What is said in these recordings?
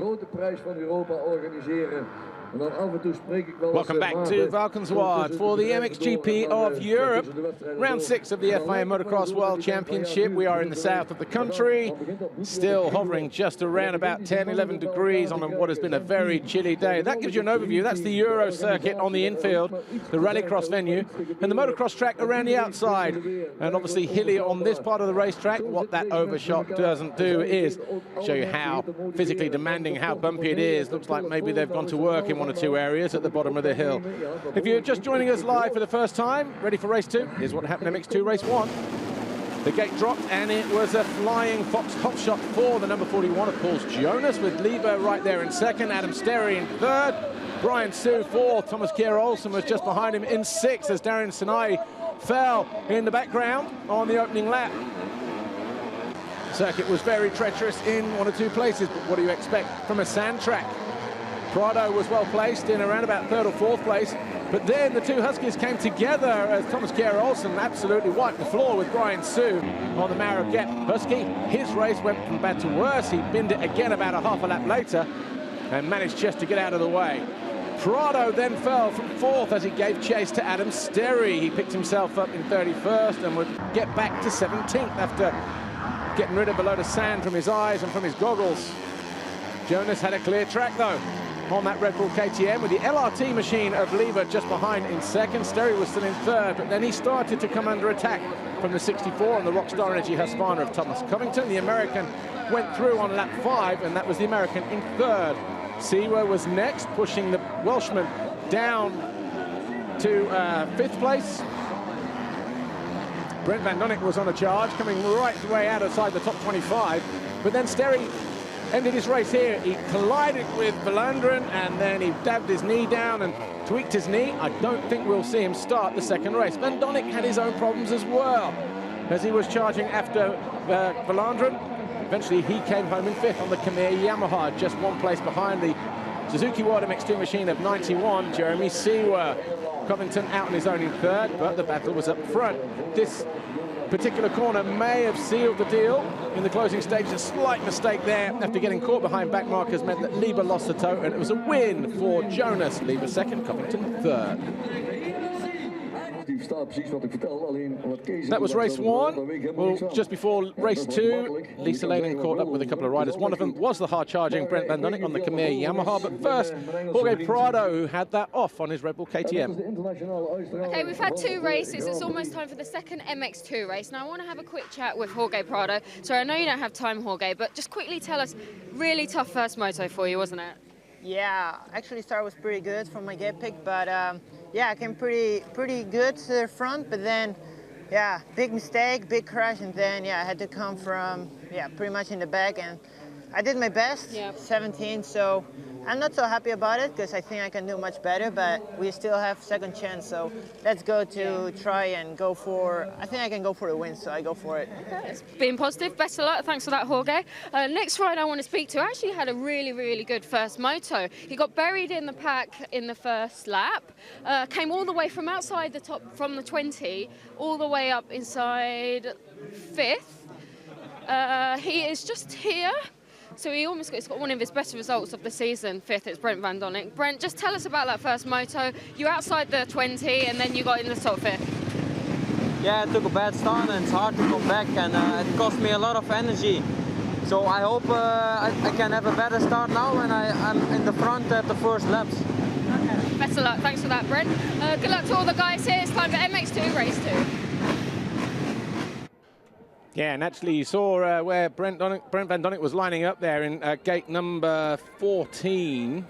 grote prijs van Europa organiseren. Welcome back to Valkenswaard for the MXGP of Europe. Round 6 of the FIA Motocross World Championship. We are in the south of the country, still hovering just around about 10, 11 degrees on what has been a very chilly day. That gives you an overview. That's the Euro circuit on the infield, the rallycross venue, and the motocross track around the outside. And obviously hilly on this part of the racetrack. What that overshot doesn't do is show you how physically demanding, how bumpy it is. Looks like maybe they've gone to work in one or two areas at the bottom of the hill. If you're just joining us live for the first time, ready for race 2, here's what happened in MX2 race 1. The gate dropped and it was a flying fox hop shot for the number 41 of Paul's Jonas, with Lieber right there in second, Adam Sterry in third, Brian Sue fourth, Thomas Kjær-Olsen was just behind him in sixth as Darren Sinai fell in the background on the opening lap. The circuit was very treacherous in one or two places, but what do you expect from a sand track? Prado was well placed in around about third or fourth place, but then the two Huskies came together as Thomas Kjær-Olsen absolutely wiped the floor with Brian Sue on the Mara Gap. Husky, his race went from bad to worse. He binned it again about a half a lap later and managed just to get out of the way. Prado then fell from fourth as he gave chase to Adam Sterry. He picked himself up in 31st and would get back to 17th after getting rid of a load of sand from his eyes and from his goggles. Jonas had a clear track though on that Red Bull KTM with the LRT machine of Lieber just behind in second. Sterry was still in third, but then he started to come under attack from the 64 on the Rockstar Energy Husqvarna of Thomas Covington. The American went through on lap 5, and that was the American in third. Siwa was next, pushing the Welshman down to 5th place. Brent Van Donnick was on a charge, coming right way outside the top 25, but then Sterry ended his race here. He collided with Valandren and then he dabbed his knee down and tweaked his knee. I don't think we'll see him start the second race. Van Donnick had his own problems as well as he was charging after Valandren. Eventually he came home in 5th on the Khmer Yamaha, just one place behind the Suzuki World MX2 machine of 91, Jeremy Siwa. Covington out on his own in 3rd, but the battle was up front. This particular corner may have sealed the deal in the closing stage. A slight mistake there after getting caught behind back markers meant that Lieber lost the toe, and it was a win for Jonas. Lieber 2nd, Covington 3rd. That was race 1. Well, just before race 2, Lisa Lehnen caught up with a couple of riders. One of them was the hard-charging Brent Van Donnick on the Khmer Yamaha, but first, Jorge Prado, who had that off on his Red Bull KTM. Okay, we've had 2 races. It's almost time for the second MX2 race. Now, I want to have a quick chat with Jorge Prado. So I know you don't have time, Jorge, but just quickly tell us, really tough first moto for you, wasn't it? Yeah, actually start was pretty good from my gate pick, but yeah, I came pretty good to the front, but then, yeah, big mistake, big crash, and then, yeah, I had to come from, yeah, pretty much in the back, and I did my best, 17, so I'm not so happy about it because I think I can do much better, but we still have second chance, so let's go to try and go for, I think I can go for the win, so I go for it. Okay, it's been positive. Best of luck. Thanks for that, Jorge. Next rider I want to speak to actually had a really, really good first moto. He got buried in the pack in the first lap, came all the way from outside the top, from the 20, all the way up inside 5th. He is just here. So he's got one of his best results of the season, 5th. It's Brent Van Donnick. Brent, just tell us about that first moto. You're outside the 20 and then you got in the top 5th. Yeah, I took a bad start and it's hard to come back, and it cost me a lot of energy. So I hope I can have a better start now when I'm in the front at the first laps. Okay. Best of luck. Thanks for that, Brent. Good luck to all the guys here. It's time for MX2 race 2. Yeah, and actually you saw where Brent Van Donnick was lining up there in gate number 14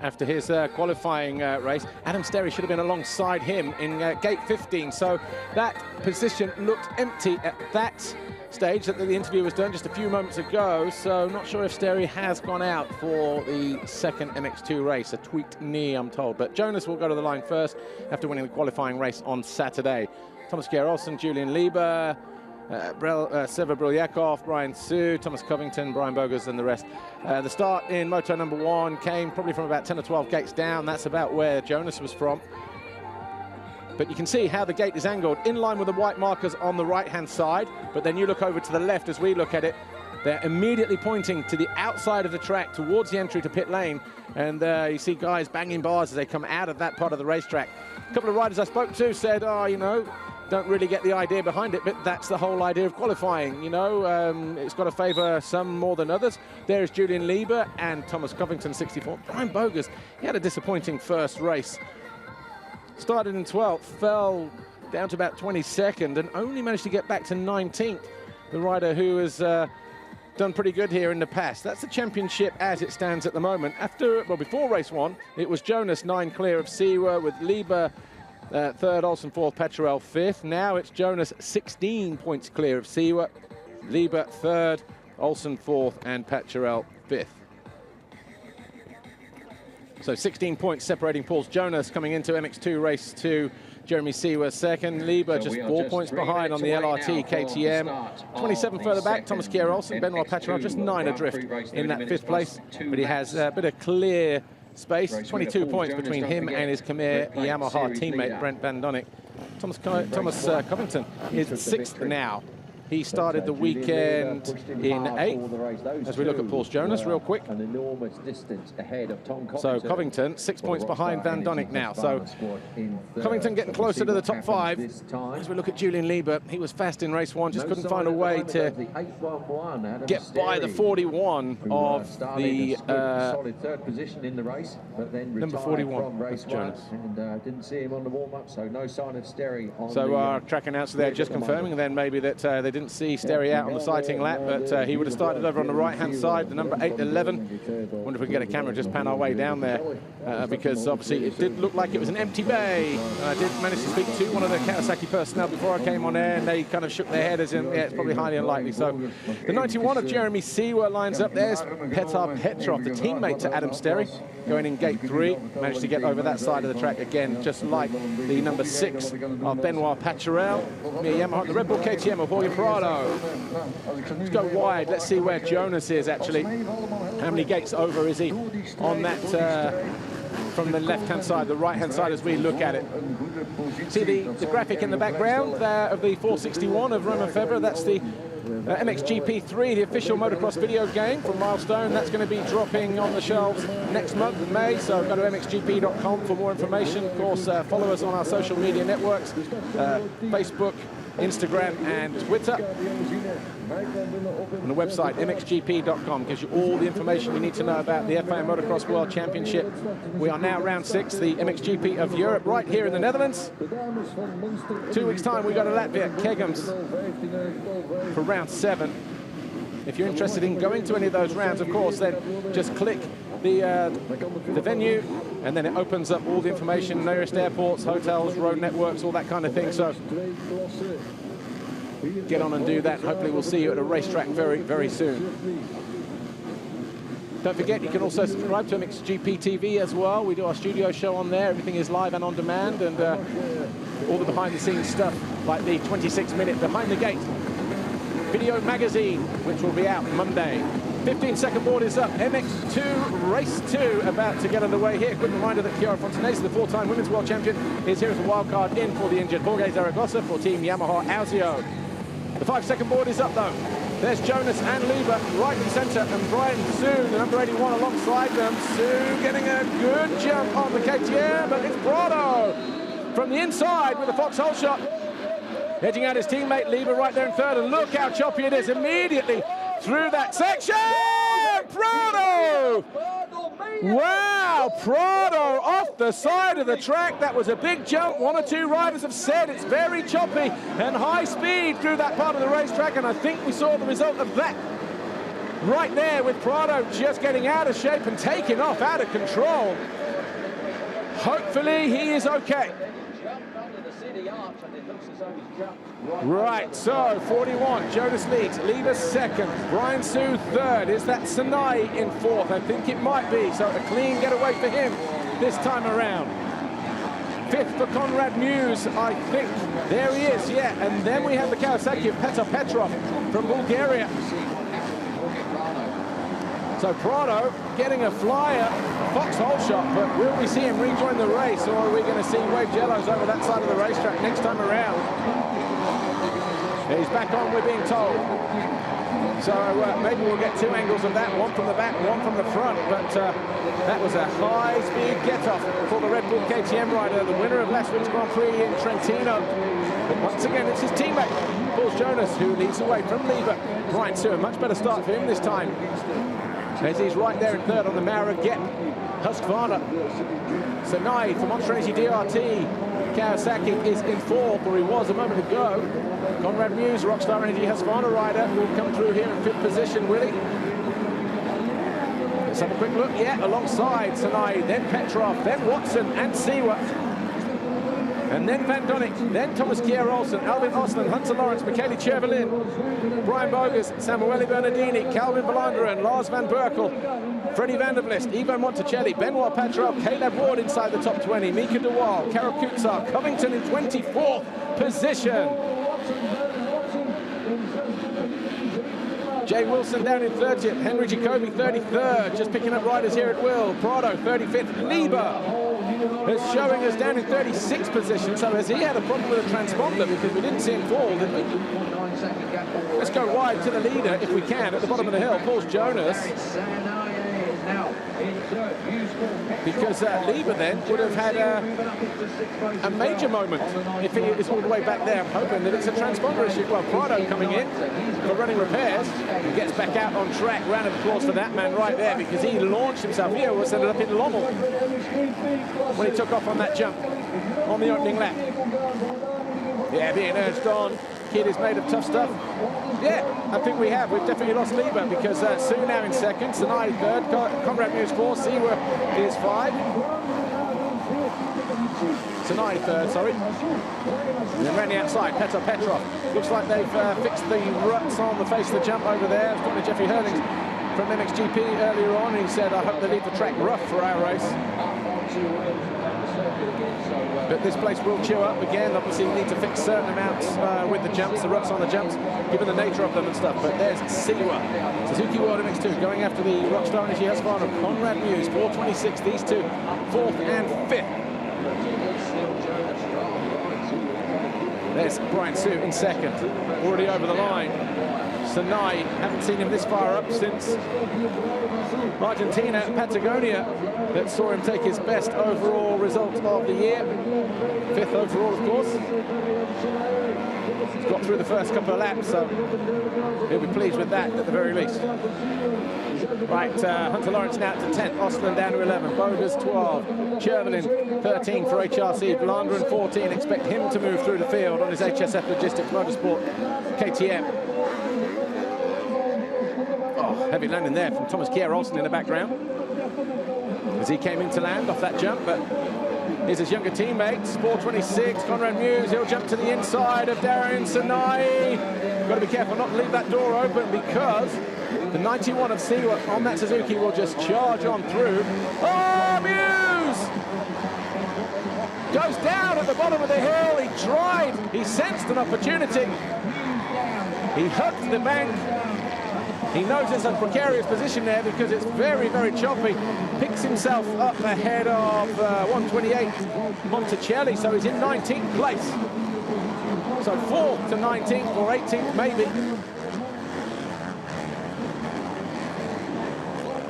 after his qualifying race. Adam Sterry should have been alongside him in gate 15, so that position looked empty at that stage that the interview was done just a few moments ago, so not sure if Sterry has gone out for the second MX2 race. A tweaked knee, I'm told, but Jonas will go to the line first after winning the qualifying race on Saturday. Thomas Kjær-Olsen, Julian Lieber, Sever Brilyakov, Brian Sue, Thomas Covington, Brian Bogers and the rest. The start in moto number 1 came probably from about 10 or 12 gates down. That's about where Jonas was from. But you can see how the gate is angled in line with the white markers on the right-hand side. But then you look over to the left as we look at it. They're immediately pointing to the outside of the track towards the entry to pit lane. And you see guys banging bars as they come out of that part of the racetrack. A couple of riders I spoke to said, oh, you know, don't really get the idea behind it, but that's the whole idea of qualifying, you know. It's got to favour some more than others. There's Julian Lieber and Thomas Covington, 64. Brian Bogus, he had a disappointing first race. Started in 12th, fell down to about 22nd, and only managed to get back to 19th. The rider who has done pretty good here in the past. That's the championship as it stands at the moment. Before race 1, it was Jonas 9 clear of Siwa, with Lieber 3rd, Olsen 4th, Petrel 5th. Now it's Jonas 16 points clear of Siwa, Lieber 3rd, Olsen 4th, and Petrel 5th. So 16 points separating Paul's Jonas coming into MX2 race 2. Jeremy Siwa 2nd, Lieber just 4 points behind on the LRT KTM. 27 further back, Thomas Kjær Olsen, Benoit Patrel just 9 adrift in that 5th place, but he has a bit of clear space. 22 points between him and his Khmer Yamaha teammate Brent Van Donnick. Thomas Covington is 6th now. He started the weekend in 8th. As we look at Paul's Jonas real quick. An enormous distance ahead of Tom So Covington, 6 points behind Van Donnick now. So Covington getting closer to the top 5. As we look at Julian Lieber, he was fast in race 1, just couldn't find a way to get by the 41 of the solid 3rd position in the race, but then number 41. That's Jonas. And didn't see him on the warm-up, so no sign of Sterry on So our track announcer there just confirming then maybe that they didn't see Sterry out on the sighting lap, but he would have started over on the right-hand side, the number 8-11. Wonder if we can get a camera just pan our way down there, because obviously it did look like it was an empty bay. I did manage to speak to one of the Kawasaki personnel before I came on air, and they kind of shook their head as in, yeah, it's probably highly unlikely. So the 91 of Jeremy Siwa lines up. There's Petar Petrov, the teammate to Adam Sterry, going in gate 3. Managed to get over that side of the track again, just like the number 6 of Benoit Patrel. Yamaha, the Red Bull KTM of Jorge Prado. Let's go wide. Let's see where Jonas is actually. How many gates over is he on that from the left-hand side, the right-hand side as we look at it? See the graphic in the background there of the 461 of Romain Febvre. That's the MXGP 3, the official motocross video game from Milestone. That's going to be dropping on the shelves next month in May, so go to mxgp.com for more information. Of course, follow us on our social media networks, Facebook, Instagram and Twitter. On the website, mxgp.com, gives you all the information you need to know about the FIM Motocross World Championship. We are now round 6, the MXGP of Europe, right here in the Netherlands. 2 weeks' time, we go to Latvia, Kegums, for round 7. If you're interested in going to any of those rounds, of course, then just click the venue, and then it opens up all the information, nearest airports, hotels, road networks, all that kind of thing. So get on and do that. Hopefully we'll see you at a racetrack very, very soon. Don't forget, you can also subscribe to MXGP TV as well. We do our studio show on there. Everything is live and on demand, and all the behind-the-scenes stuff, like the 26-minute Behind the Gate video magazine, which will be out Monday. 15-second board is up. MX2 race 2 about to get underway here. Quick reminder that Chiara Fontanesi, the 4-time women's world champion, is here as a wild card in for the injured Jorge Zaragoza for Team Yamaha Ausio. The 5-second board is up though. There's Jonas and Lieber right in center, and Brian Soon, the number 81, alongside them. Soon getting a good jump on the KTM, but it's Prado from the inside with a foxhole shot. Edging out his teammate Lieber right there in 3rd, and look how choppy it is immediately through that section. Prado! Wow, Prado off the side of the track. That was a big jump. 1 or 2 riders have said it's very choppy and high speed through that part of the racetrack, and I think we saw the result of that right there, with Prado just getting out of shape and taking off out of control. Hopefully he is okay. Right, so 41, Jonas leads, Lieber 2nd, Brian Soon 3rd. Is that Sinai in 4th? I think it might be, so a clean getaway for him this time around. 5th for Conrad Muse, I think. There he is, yeah, and then we have the Kawasaki of Petar Petrov from Bulgaria. So Prado getting a flyer, foxhole shot, but will we see him rejoin the race, or are we going to see Wave Jellos over that side of the racetrack next time around? He's back on, we're being told. So maybe we'll get 2 angles of that, one from the back, one from the front. But that was a high-speed get-off for the Red Bull KTM rider, the winner of last week's Grand Prix in Trentino. But once again, it's his teammate, Paul Jonas, who leads away from Lieber. Brian Sue, a much better start for him this time, as he's right there in third on the Mara Get. Husqvarna. Sanai for Monster Energy DRT. Kawasaki is in fourth, or he was a moment ago. Conrad Muse, Rockstar Energy Husqvarna rider, will come through here in 5th position, Willie. Let's have a quick look. Yeah, alongside Sanai, then Petrov, then Watson and Siwa. And then Van Donnick, then Thomas Kjær-Olsen, Alvin Osland, Hunter Lawrence, Michele Chervelin, Brian Bogus, Samuele Bernardini, Calvin Belanderen, Lars Van Berkel, Freddie van der Vlist, Ivo Monticelli, Benoit Patrol, Caleb Ward inside the top 20, Mika de Waal, Karel Kutsar, Covington in 24th position. Jay Wilson down in 30th, Henry Jacobi 33rd, just picking up riders here at will. Prado 35th, Lieber is showing us down in 36th position. So has he had a problem with the transponder, because we didn't see him fall, did we? Let's go wide to the leader if we can at the bottom of the hill, Paul Jonas. Because Lieber then would have had a major moment if he is all the way back there. I'm hoping that it's a transponder issue. Well, Prado coming in for running repairs. He gets back out on track. Round of applause for that man right there, because he launched himself. He almost ended up in Lommel when he took off on that jump on the opening lap. Yeah, being urged on. Kid is made of tough stuff. Yeah, I think we have. We've definitely lost Lieber, because Sue now in second, Sanai third, Conrad Muse fourth, Siwa is 5. Sanai third, sorry. And then round the outside, Petr Petrov. Looks like they've fixed the ruts on the face of the jump over there. I was talking to Jeffrey Hurlings from MXGP earlier on. He said, I hope they leave the track rough for our race. But this place will chew up again. Obviously, we need to fix certain amounts with the jumps, the ruts on the jumps, given the nature of them and stuff. But there's Siwa, Suzuki World MX2, going after the Rockstar Energy Husqvarna, Conrad Muse, 426, these two, 4th and 5th. There's Brian Sue in second, already over the line. Sanai, haven't seen him this far up since Argentina, Patagonia, that saw him take his best overall result of the year. 5th overall, of course. He's got through the first couple of laps, so he'll be pleased with that at the very least. Right, Hunter Lawrence now to 10th, Osland down to 11, Bogus 12, Chervelin 13 for HRC, Belanderen 14. Expect him to move through the field on his HSF Logistics Motorsport KTM. Heavy landing there from Thomas Kjær-Olsen in the background as he came in to land off that jump, but here's his younger teammates. 426, Conrad Muse, he'll jump to the inside of Darren Sanai. Got to be careful not to leave that door open, because the 91 of Siwa on that Suzuki will just charge on through. Oh, Muse! Goes down at the bottom of the hill. He tried, he sensed an opportunity. He hugged the bank. He knows it's a precarious position there, because it's very, very choppy. Picks himself up ahead of 128 Monticelli, so he's in 19th place. So 4th to 19th or 18th maybe.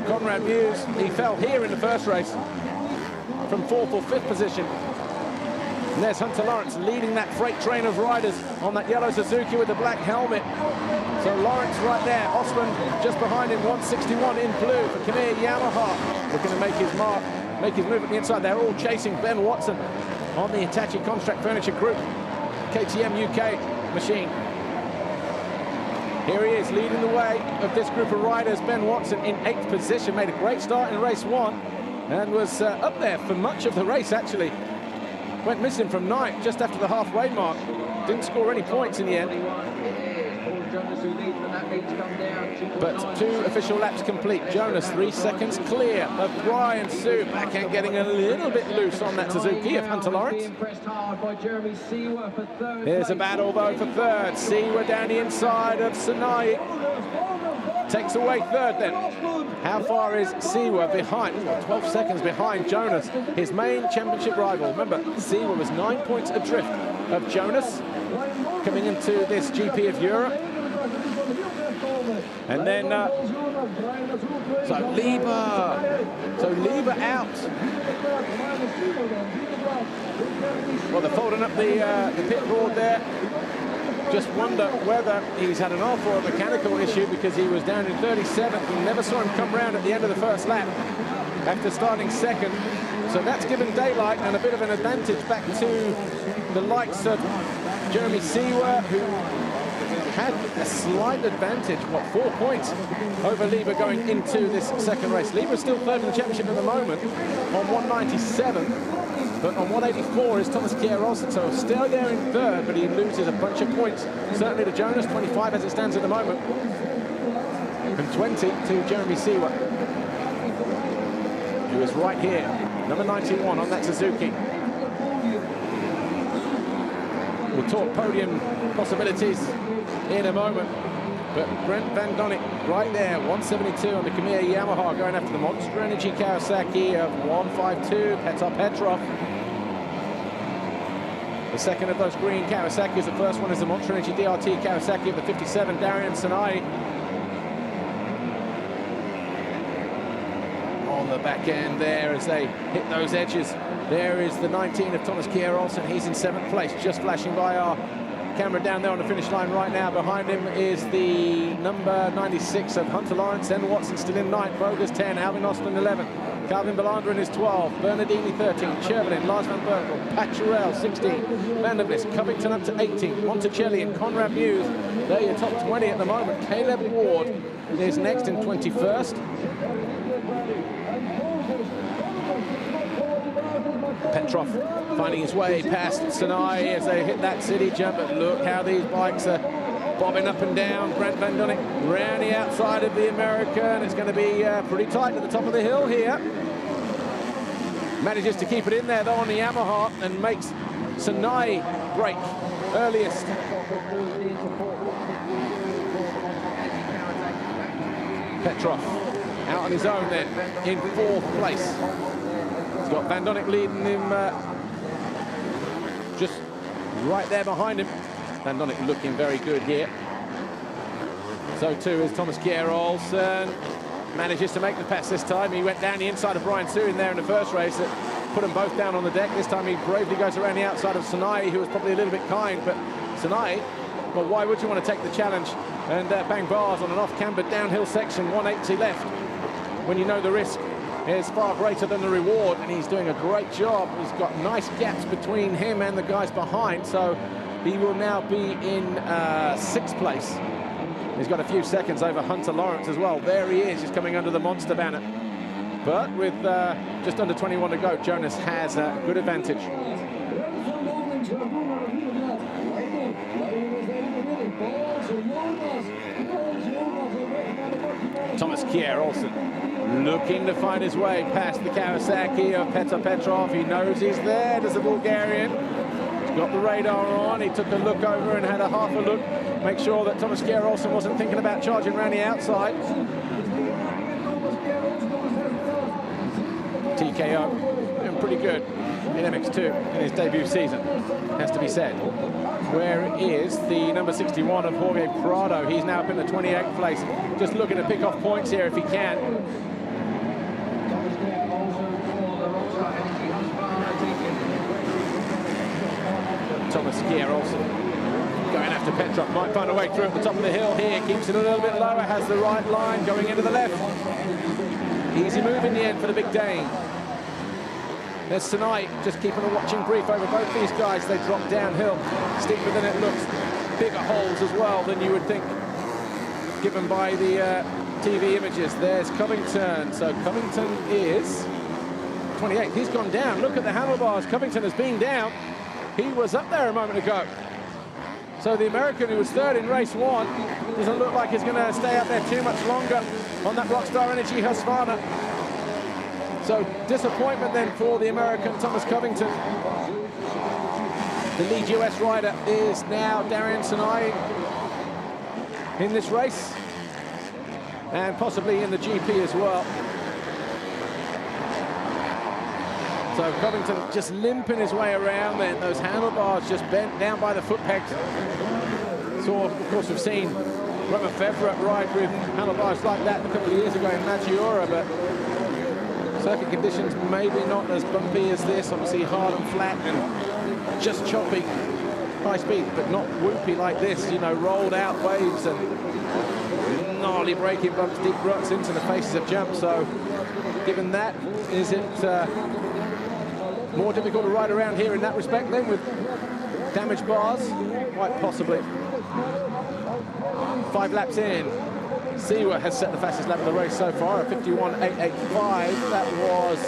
Conrad Muse, he fell here in the first race from 4th or 5th position. And there's Hunter Lawrence leading that freight train of riders on that yellow Suzuki with the black helmet. So Lawrence right there, Osland just behind him, 161 in blue for Kamir Yamaha. Looking to make his mark, make his move at the inside. They're all chasing Ben Watson on the Hitachi Construct Furniture Group KTM UK machine. Here he is leading the way of this group of riders. Ben Watson in 8th position, made a great start in race 1 and was up there for much of the race actually. Went missing from 9th just after the halfway mark. Didn't score any points in the end. But 2 official laps complete. Jonas 3 seconds clear of Brian Sue. Backhand getting a little bit loose on that Suzuki of Hunter Lawrence. Here's a battle though for 3rd. Siwa down the inside of Sanai. Takes away 3rd then. How far is Siwa behind? 12 seconds behind Jonas, his main championship rival. Remember, Siwa was 9 points adrift of Jonas coming into this GP of Europe. And then, so Lieber out. Well, they're folding up the pit board there. Just wonder whether he's had an off or a mechanical issue, because he was down in 37th. We never saw him come round at the end of the first lap after starting second. So that's given daylight and a bit of an advantage back to the likes of Jeremy Seewer, who had a slight advantage, 4 points over Lieber going into this second race. Lieber's still third in the championship at the moment on 197, but on 184 is Thomas Kjær-Olsen, so still there in third, but he loses a bunch of points, certainly to Jonas, 25 as it stands at the moment, and 20 to Jeremy Seewer, who is right here, number 91 on that Suzuki. We'll talk podium possibilities in a moment, but Brent Van Donnick right there, 172 on the Kamiya Yamaha, going after the Monster Energy Kawasaki of 152, Petr Petrov. The second of those green Kawasaki's, the first one is the Monster Energy DRT Kawasaki of the 57, Darian Sanai. On the back end there as they hit those edges. There is the 19 of Thomas Kjær-Olsen. He's in 7th place, just flashing by our camera down there on the finish line right now. Behind him is the number 96 of Hunter Lawrence. Then Watson still in 9th, Bogus 10, Alvin Austin 11, Calvin Belander in his 12, Bernardini 13, Chervelin, Lars van Berkel, Paturel 16, Vanderbliss, Covington up to 18, Monticelli and Conrad Muse. They're your top 20 at the moment. Caleb Ward is next in 21st. Petrov finding his way past Sanai as they hit that city jump, but look how these bikes are bobbing up and down. Brent Van Donnick round the outside of the American. It's going to be pretty tight at the top of the hill here. Manages to keep it in there though on the Yamaha and makes Sanai break earliest. Petrov out on his own then in 4th place. He's got Van Donnick leading him just right there behind him. Van Donnick looking very good here. So too is Thomas Kjær-Olsen. Manages to make the pass this time. He went down the inside of Brian Surin there in the first race. That put them both down on the deck. This time he bravely goes around the outside of Sanai, who was probably a little bit kind. But Sanai, well, why would you want to take the challenge and bang bars on an off-cambered downhill section, 180 left, when you know the risk is far greater than the reward? And he's doing a great job. He's got nice gaps between him and the guys behind, so he will now be in 6th place. He's got a few seconds over Hunter Lawrence as well. There he is, just coming under the Monster banner. But with just under 21 to go, Jonas has a good advantage. Thomas Kjær-Olsen looking to find his way past the Kawasaki of Petr Petrov. He knows he's there. There's the Bulgarian. He's got the radar on. He took a look over and had a half a look. Make sure that Thomas Kjær-Olsen wasn't thinking about charging around the outside. TKO doing pretty good in MX2 in his debut season, has to be said. Where is the number 61 of Jorge Prado? He's now up in the 28th place, just looking to pick off points here if he can. Thomas Kjær-Olsen going after Petrov, might find a way through at the top of the hill here, keeps it a little bit lower, has the right line going into the left. Easy move in the end for the big Dane. There's Sanai just keeping a watching brief over both these guys. They drop downhill, steeper than it looks, bigger holes as well than you would think, given by the TV images. There's Covington, so Covington is 28th. He's gone down. Look at the handlebars. Covington has been down. He was up there a moment ago. So the American, who was third in race 1, doesn't look like he's going to stay up there too much longer on that Rockstar Energy Husqvarna. So disappointment then for the American Thomas Covington. The lead US rider is now Darian Sanai in this race, and possibly in the GP as well. So Covington just limping his way around then, those handlebars just bent down by the foot pegs. So of course we've seen Romain Febvre ride with handlebars like that a couple of years ago in Maggiora, but circuit conditions maybe not as bumpy as this. Obviously hard and flat and just choppy, high speed, but not whoopy like this. You know, rolled out waves and gnarly braking bumps, deep ruts into the faces of jumps. So, given that, is it more difficult to ride around here in that respect then with damaged bars? Quite possibly. 5 laps in. Siwa has set the fastest lap of the race so far, a 51.885. That was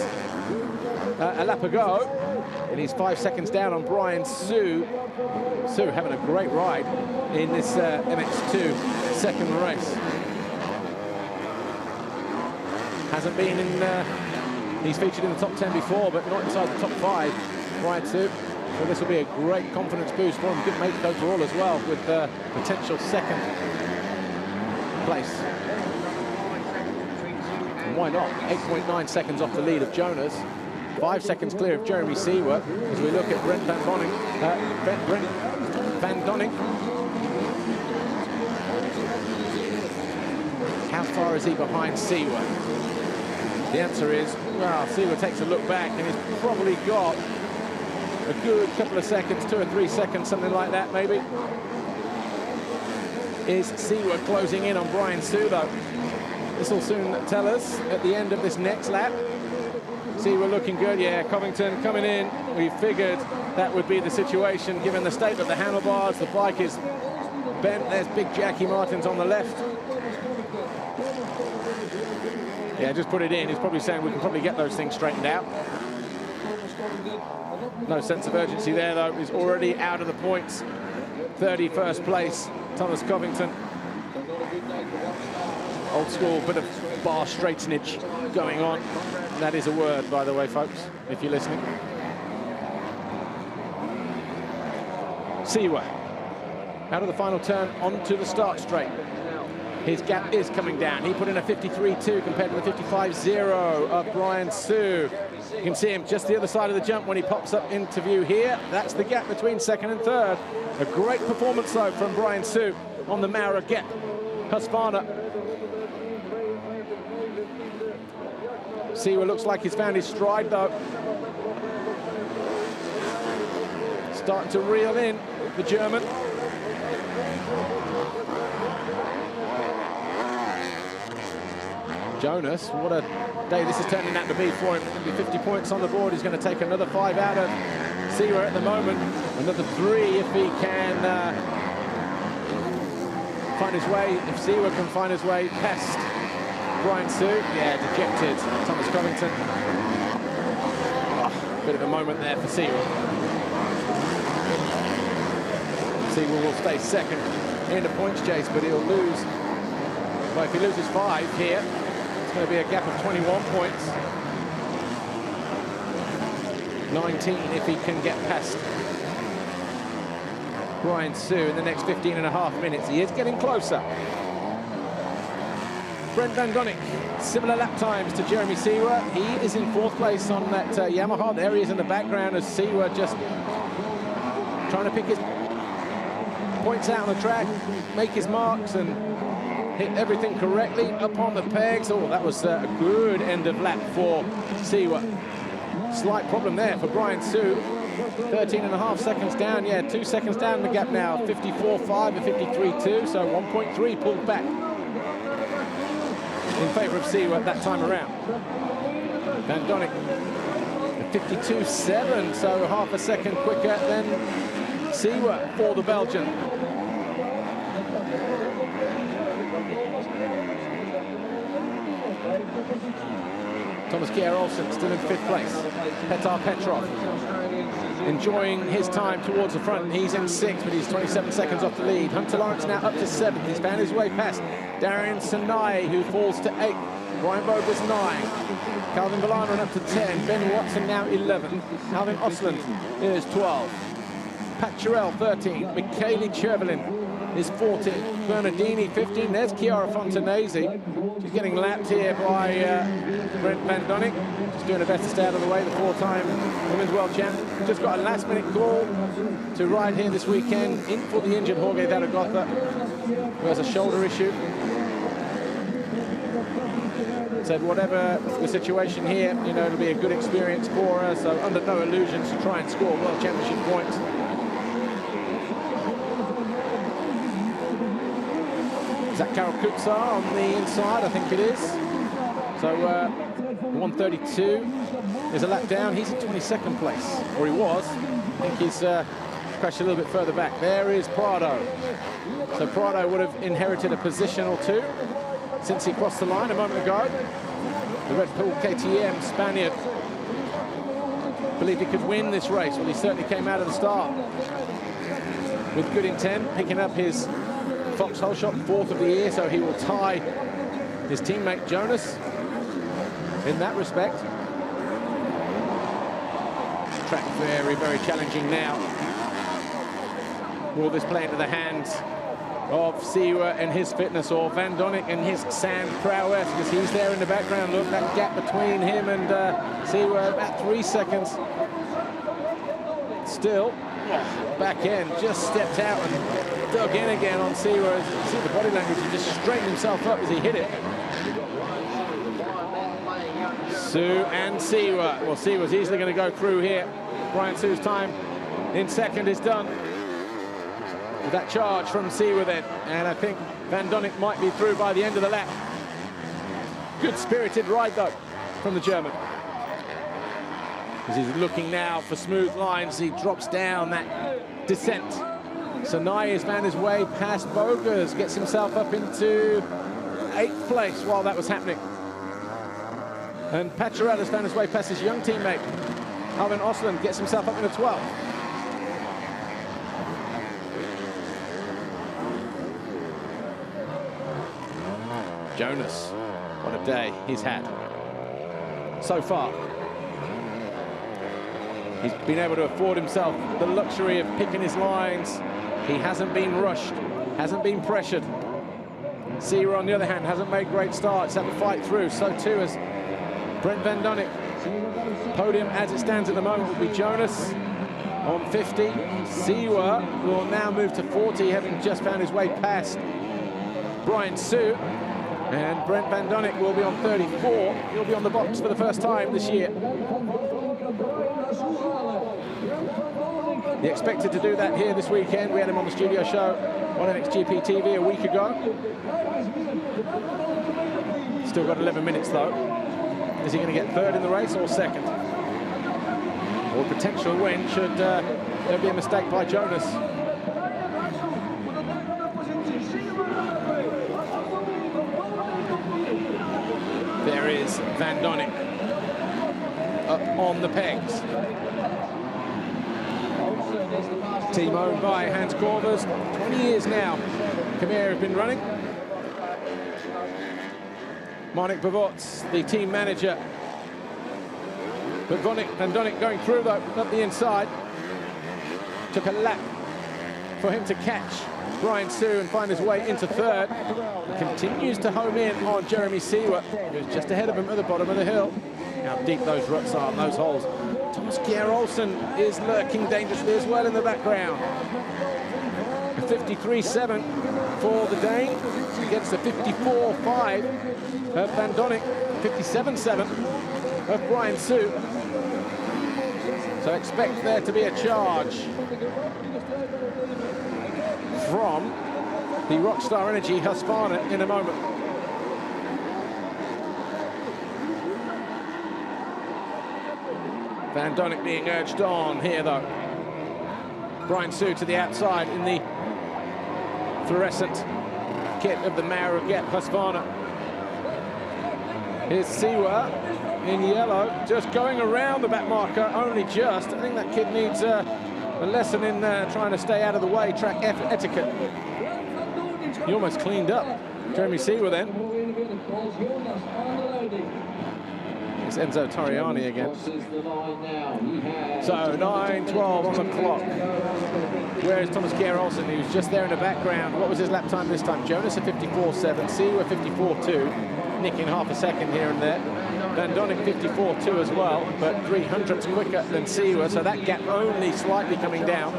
a lap ago. And he's 5 seconds down on Brian Su. Su having a great ride in this MX2 second race. Hasn't been in, he's featured in the top 10 before, but not inside the top 5, Brian Su. So this will be a great confidence boost for him. Good mate overall as well, with potential second place. And why not? 8.9 seconds off the lead of Jonas. 5 seconds clear of Jeremy Siwa as we look at Brent Van Donning. How far is he behind Siwa? The answer is, well, Siwa takes a look back and he's probably got a good couple of seconds, 2 or 3 seconds, something like that maybe. Is Siwa closing in on Brian Su though? This will soon tell us at the end of this next lap. Siwa looking good, yeah, Covington coming in. We figured that would be the situation given the state of the handlebars. The bike is bent. There's big Jackie Martins on the left. Yeah, just put it in. He's probably saying we can probably get those things straightened out. No sense of urgency there, though. He's already out of the points. 31st place, Thomas Covington. Old school bit of bar straightenage going on. That is a word, by the way, folks, if you're listening. Siwa out of the final turn onto the start straight. His gap is coming down. He put in a 53.2 compared to the 55.0 of Brian Su. You can see him just the other side of the jump when he pops up into view here. That's the gap between second and third. A great performance, though, from Brian Su on the Mara Gap. Husqvarna. Siwa looks like he's found his stride, though. Starting to reel in, the German. Jonas, what a day this is turning out to be for him. It's going to be 50 points on the board. He's going to take another 5 out of Siwa at the moment. Another 3 if he can find his way. If Siwa can find his way past Brian Su. Yeah, dejected Thomas Covington. Oh, bit of a moment there for Siwa. Siwa will stay second in the points chase, but he'll lose. Well, if he loses 5 here, it's going to be a gap of 21 points. 19 if he can get past Brian Su in the next 15.5 minutes. He is getting closer. Brent Van Donning, similar lap times to Jeremy Siwa. He is in 4th place on that Yamaha. There he is in the background as Siwa just trying to pick his points out on the track, make his marks and hit everything correctly up on the pegs. Oh, that was a good end of lap for Siwa. Slight problem there for Brian Su. 13.5 seconds down. Yeah, 2 seconds down the gap now. 54.5 and 53.2, so 1.3 pulled back in favour of Siwa that time around. Van Donning, 52.7, so half a second quicker than Siwa for the Belgian. Thomas Kjær Olsen still in 5th place. Petar Petrov enjoying his time towards the front. He's in 6th, but he's 27 seconds off the lead. Hunter Lawrence now up to 7th. He's found his way past Darian Sanai, who falls to 8th. Brian Vogler's 9. Calvin Balanan up to 10. Ben Watson now 11. Alvin Osland is 12. Pat Chirel 13. Michaeli Chervelin is 14. Bernardini, 15. There's Chiara Fontanesi. She's getting lapped here by Brent Van Donink. Just doing her best to stay out of the way, the 4-time Women's World Champ. Just got a last-minute call to ride here this weekend in for the injured Jorge Zaragoza, who has a shoulder issue. Said whatever the situation here, you know, it'll be a good experience for her, so under no illusions to try and score World Championship points. Is that Karol Kutsar on the inside? I think it is. So 132 is a lap down. He's in 22nd place, or he was. I think he's crashed a little bit further back. There is Prado. So Prado would have inherited a position or two since he crossed the line a moment ago. The Red Bull KTM Spaniard believed he could win this race. Well, he certainly came out of the start with good intent, picking up his foxhole shot, 4th of the year, so he will tie his teammate Jonas in that respect. Track very, very challenging now. Will this play into the hands of Siwa and his fitness, or Van Donink and his sand prowess, because he's there in the background? Look, that gap between him and Siwa, about 3 seconds. Still, back end, just stepped out and dug in again on Siwa. As you see the body language, he just straightened himself up as he hit it. Su and Siwa. Well, Siwa's easily going to go through here. Brian Su's time in second is done. With that charge from Siwa then, and I think Van Donink might be through by the end of the lap. Good spirited ride though from the German. As he's looking now for smooth lines, he drops down that descent. Sanai has found his way past Bogas, gets himself up into 8th place while that was happening. And Pacharella's found his way past his young teammate. Alvin Osland gets himself up into 12th. Jonas, what a day he's had so far. He's been able to afford himself the luxury of picking his lines. He hasn't been rushed, hasn't been pressured. Siwa, on the other hand, hasn't made great starts, had to fight through. So too has Brent Van Donink. Podium, as it stands at the moment, will be Jonas on 50. Siwa will now move to 40, having just found his way past Brian Su. And Brent Van Donink will be on 34. He'll be on the box for the first time this year. He expected to do that here this weekend. We had him on the studio show on MXGP TV a week ago. Still got 11 minutes though. Is he going to get third in the race or second? Or potential win should there be a mistake by Jonas. There is Van Donink up on the pegs. Team owned by Hans Corvers. 20 years now Khmer have been running. Marnik Bavots, the team manager. But Van Donink going through though, up the inside. Took a lap for him to catch Brian Su and find his way into third. He continues to home in on Jeremy Siwa, who's just ahead of him at the bottom of the hill. How deep those ruts are, those holes. Thomas Kjær-Olsen is lurking dangerously as well in the background. 53.7 for the Dane against the 54.5 of Van Donink, 57.7 of Brian Su. So expect there to be a charge from the Rockstar Energy Husqvarna in a moment. Van Donink being urged on here though. Brian Su to the outside in the fluorescent kit of the Maruget Husqvarna. Here's Siwa in yellow, just going around the back marker, only just. I think that kid needs a lesson in trying to stay out of the way, track etiquette. He almost cleaned up Jeremy Siwa then. It's Enzo Torriani again. So 9:12 on the clock. Where is Thomas Kjær-Olsen? He was just there in the background. What was his lap time this time? Jonas at 54.7, Siwa 54.2, nicking half a second here and there. Van Donnick 54.2 as well, but 300ths quicker than Siwa, so that gap only slightly coming down.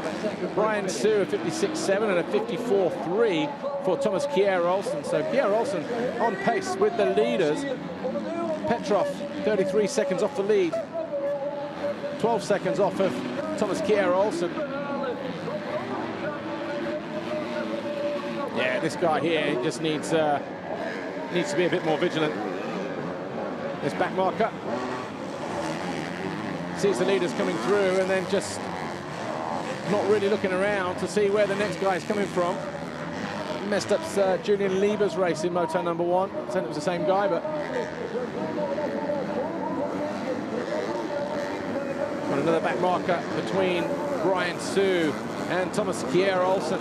Brian Sue at 56.7 and a 54.3 for Thomas Kjær-Olsen. So Kjær-Olsen on pace with the leaders. Petrov 33 seconds off the lead, 12 seconds off of Thomas Kjær-Olsen. Yeah, this guy here just needs to be a bit more vigilant. This back marker sees the leaders coming through and then just not really looking around to see where the next guy is coming from. Messed up Julian Lieber's race in Moto number 1. I said it was the same guy, but got another back marker between Brian Sue and Thomas Kjær-Olsen.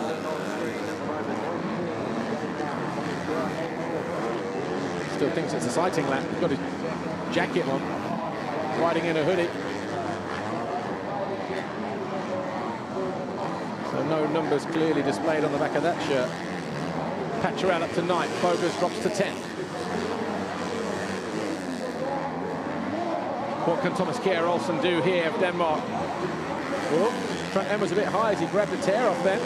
Still thinks it's a sighting lap. He's got his jacket on, riding in a hoodie. So no numbers clearly displayed on the back of that shirt. Patcherell up to 9th, Bogus drops to 10th. What can Thomas Kjær-Olsen do here of Denmark? Oh, front end was a bit high as he grabbed the tear off then.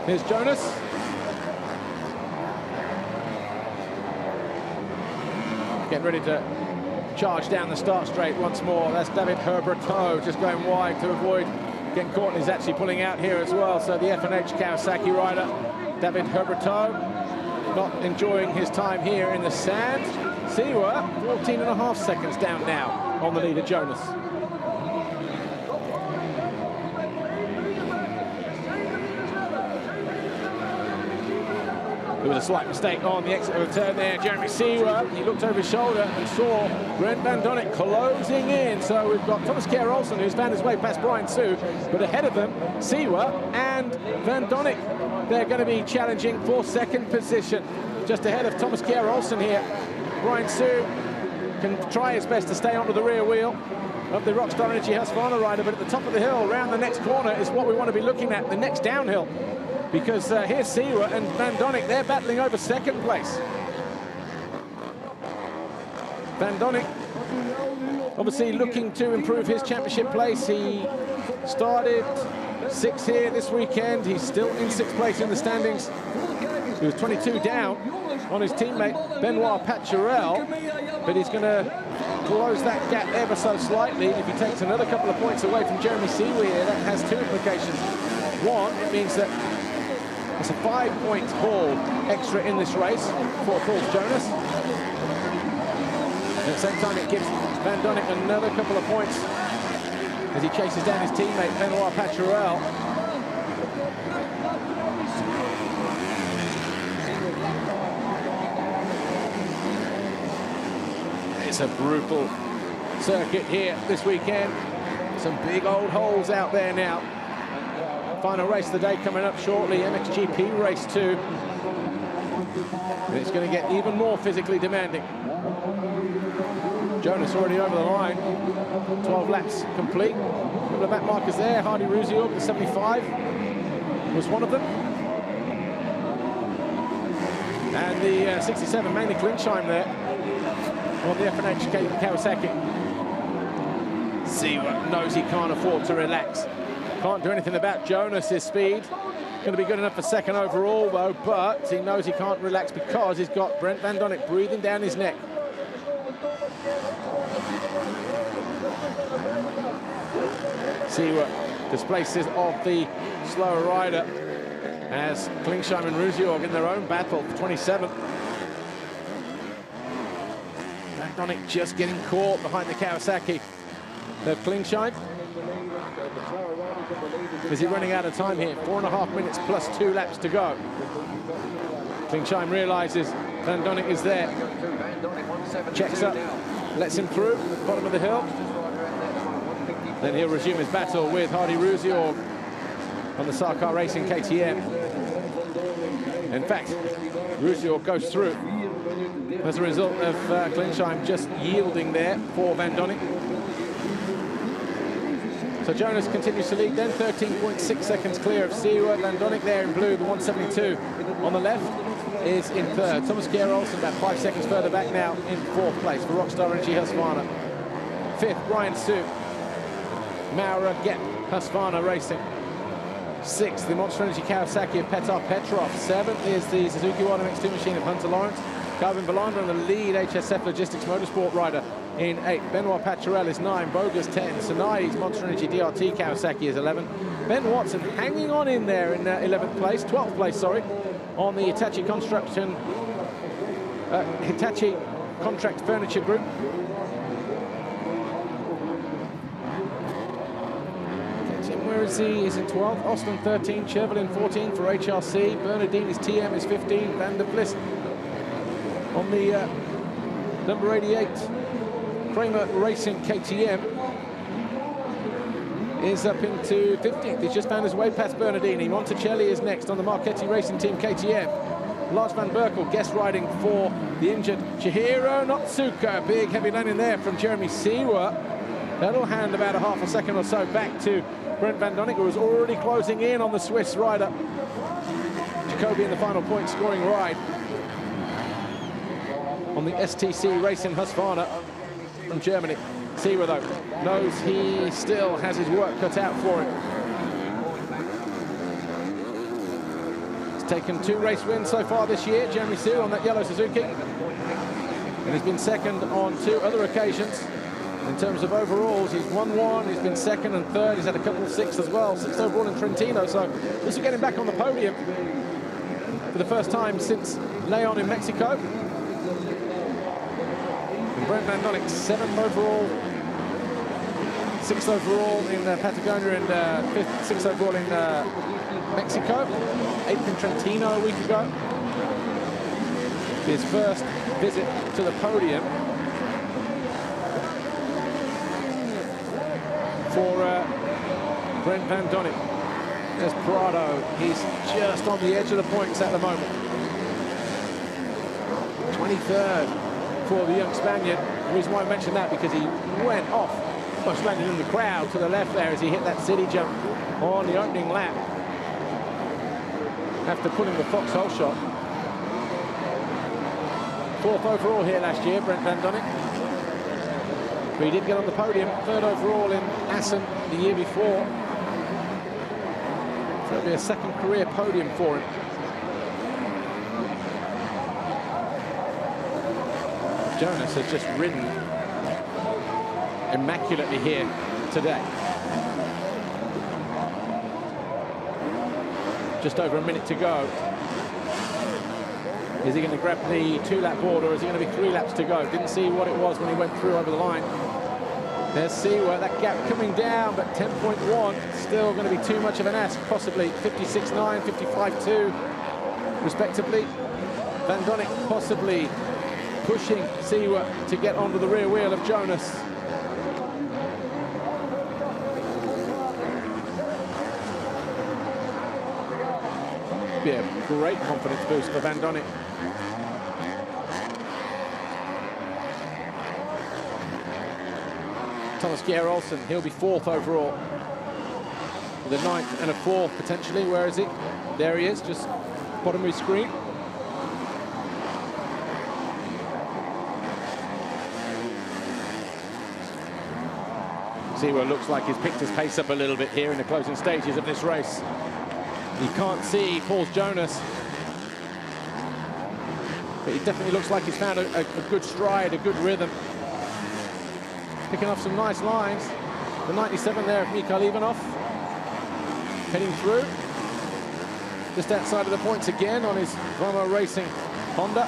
Here's Jonas. Getting ready to charge down the start straight once more. That's David Herberto just going wide to avoid getting caught, and he's actually pulling out here as well. So the F&H Kawasaki rider, David Herberto, not enjoying his time here in the sand. Siwa, 14.5 seconds down now on the leader, Jonas. There was a slight mistake on the exit of the turn there. Jeremy Siwa, he looked over his shoulder and saw Brent Van Donnick closing in. So we've got Thomas Kjær-Olsen, who's found his way past Brian Sue, but ahead of them, Siwa and Van Donnick. They're going to be challenging for second position. Just ahead of Thomas Kjær-Olsen here. Brian Sue can try his best to stay onto the rear wheel of the Rockstar Energy Husqvarna rider, but at the top of the hill, around the next corner, is what we want to be looking at, the next downhill. Because here's Siwa and Van Donnick, they're battling over second place. Van Donnick obviously looking to improve his championship place. He started 6th here this weekend. He's still in 6th place in the standings. He was 22 down on his teammate Benoit Patcherell, but he's going to close that gap ever so slightly. If he takes another couple of points away from Jeremy Siwa here, that has 2 implications. One, it means that it's a 5-point haul extra in this race for Paul Jonas. At the same time, it gives Van Donnick another couple of points as he chases down his teammate Benoit Patcherell. It's a brutal circuit here this weekend. Some big old holes out there now. Final race of the day coming up shortly, MXGP race 2. And it's going to get even more physically demanding. Jonas already over the line. 12 laps complete. A couple of back markers there. Hardy Ruziorg, the 75, was one of them. And the 67, mainly Klingsheim there on the F&H Kawasaki. Siwa knows he can't afford to relax. Can't do anything about Jonas's speed. Going to be good enough for second overall, though, but he knows he can't relax because he's got Brent Van Donnick breathing down his neck. Siwa displaces of the slower rider as Klingsheim and Ruziorg in their own battle for 27th. Van Donnick just getting caught behind the Kawasaki of Klingsheim. Is he running out of time here? 4.5 minutes plus 2 laps to go. Klingsheim realizes Van Donnick is there. Checks up, lets him through, bottom of the hill. Then he'll resume his battle with Hardy Ruziorg on the Sarkar Racing KTM. In fact, Rusio goes through as a result of Klinsheim just yielding there for Van Donning. So Jonas continues to lead then, 13.6 seconds clear of Siwa. Van Donning there in blue, the 172 on the left, is in third. Thomas Gehr-Olsen about 5 seconds further back now in fourth place for Rockstar Energy Husqvarna. Fifth, Brian Su. Maura Gep, Husqvarna Racing. Sixth, the Monster Energy Kawasaki of Petar Petrov. Seventh is the Suzuki One MX2 machine of Hunter Lawrence. Calvin Belander and the lead HSF Logistics Motorsport rider in 8th. Benoit Paturel is 9, Bogus 10, Sanai's Monster Energy DRT Kawasaki is 11. Ben Watson hanging on in there in 11th place, 12th place, sorry, on the Hitachi Hitachi Contract Furniture Group. Where is he? He's in 12th. Austin 13, Chervelin 14 for HRC. Bernardine is TM is 15. Van der Vlist on the number 88. Kramer Racing KTM is up into 15th. He's just found his way past Bernardini. Monticelli is next on the Marchetti Racing Team KTM. Lars van Berkel guest riding for the injured Chihiro Notsuka. Big heavy landing there from Jeremy Siwa. That'll hand about a half a second or so back to Brent Van Donning, who was already closing in on the Swiss rider. Jacobi in the final point scoring ride on the STC Racing Husqvarna from Germany. Siwa, though, knows he still has his work cut out for him. He's taken 2 race wins so far this year, Jeremy Siwa on that yellow Suzuki. And he's been second on 2 other occasions. In terms of overalls, he's won 1, he's been second and third, he's had a couple of 6th as well, 6th overall in Trentino, so this will get him back on the podium for the first time since Leon in Mexico. And Brent Van Donning, 7th overall, 6th overall in Patagonia and 6th overall in Mexico, 8th in Trentino a week ago. His first visit to the podium for Brent Van Donning. There's Prado. He's just on the edge of the points at the moment. 23rd for the young Spaniard. The reason why I mentioned that, because he went off, almost landed in the crowd to the left there as he hit that city jump on the opening lap after pulling the foxhole shot. 4th overall here last year, Brent Van Donning. But he did get on the podium, 3rd overall in Assen the year before. So it'll be a 2nd career podium for him. Jonas has just ridden immaculately here today. Just over a minute to go. Is he going to grab the 2-lap board, or is he going to be 3 laps to go? Didn't see what it was when he went through over the line. There's Siwa, that gap coming down, but 10.1, still going to be too much of an ask, possibly 56.9, 55.2, respectively. Van Donning possibly pushing Siwa to get onto the rear wheel of Jonas. Be a great confidence boost for Van Donning. Thomas Gehr-Olsen, he'll be 4th overall. The 9th and a 4th potentially. Where is he? There he is, just bottom of his screen. Siwa looks like he's picked his pace up a little bit here in the closing stages of this race. You can't see Paul Jonas, but he definitely looks like he's found a good stride, a good rhythm. Picking off some nice lines. The 97 there of Mikhail Ivanov. Heading through. Just outside of the points again on his Vomo Racing Honda.